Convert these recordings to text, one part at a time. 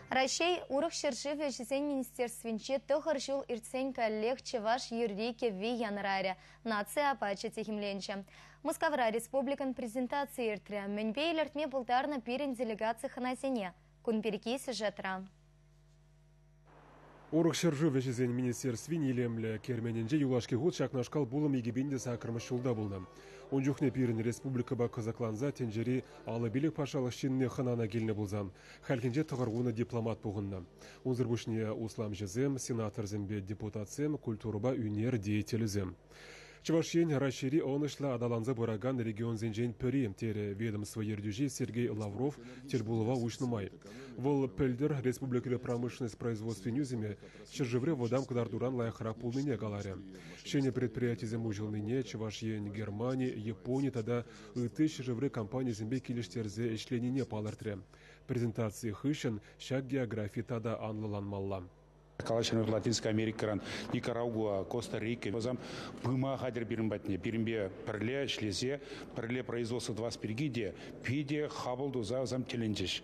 Рашей урық шыршыве жізен министерственче тұғыр жыл иртсен коллег Чеваш Юррике Ви яныраря нация апачы техимленче. Московра республикан презентация иртре. Менбей лертме бұлдарна пирен делегация ханасене. Күн перекейсі жатра. Урық шыржы вешізен министерствен елемлі кермененже юлашки ғуд шақнашқал бұлым егебенде сақырмыш жылда болны. Он жүхне пирін республикаба Казакланза тенжері алы билік пашалық шынне ханана келіне болзам. Хәлкенже тұғырғуны дипломат бұғынны. Онзыр бұшне услам жезем, сенатор зембе депутатсем, культуруба үнер деятелізем. Чувашень расшири онышла адаланза бураган регион зенжен пөри тере ведомство ердюжи Сергей Лавров тербулова ушнумай. Вол пельдер республикада промышленность производства нюземе чержевре водам кудардуран лаяхра пулныне галаре. Шене предприятий земужелныне Чувашень Германии, Японии тада ыты чержевре компании зембе килиштерзе эшленине палартре. Презентации хыщен шаг географии тада анлыланмалла. Калашинов Латинская Америка, Никарагуа, Коста-Рика. Возам пыма хадер бирмбатне, бирмбе перле, шлезе, перле производство 20 перегиде, пиде, хабалду за зам теленчеш.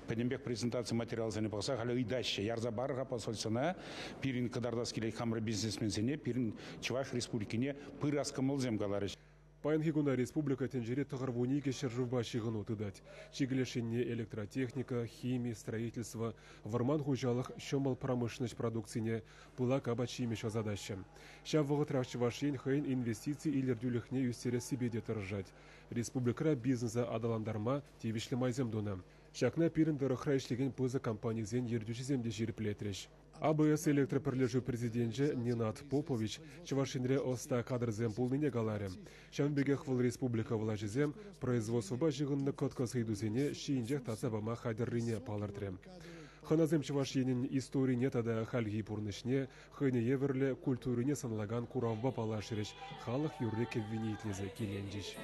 Подембех презентации материал за непоса, халя и дальше. Ярза барга посольствена, пирин кадардаскилей хамра бизнесменсене, пирин Чуваш республикине, пыраскамылзем галарыш. Паянхигуна республика тенжере тағырвуниге шыржывба шиғыну тыдать. Чигілешіне электротехника, химия, строительство, варман хужалық шомал промышленность продукцине была кабачимеш задача. Ща вғытрах Чувашень хайын инвестиции илердюліхне юстере себе держать. Республика бизнеса адаландарма тевишлі майзем дуна. Шакна пирин дырықра ішлеген пызы компанизен ердюші земде жиріплетреш. АБС электроперлежу президентже Ненат Попович Чувашинре оста кадрзем пулныне галаре. Шамбеге хвал республика влажизем производство бажығынны коткос хейдузене шиинжех тасабама хадеррине палыртрем. Ханазем Чувашинин историне тада хальги пурнышне, хайне еверле культурине санлаган куравба палашырыш, халық юрреке винейтлезе келенжиш.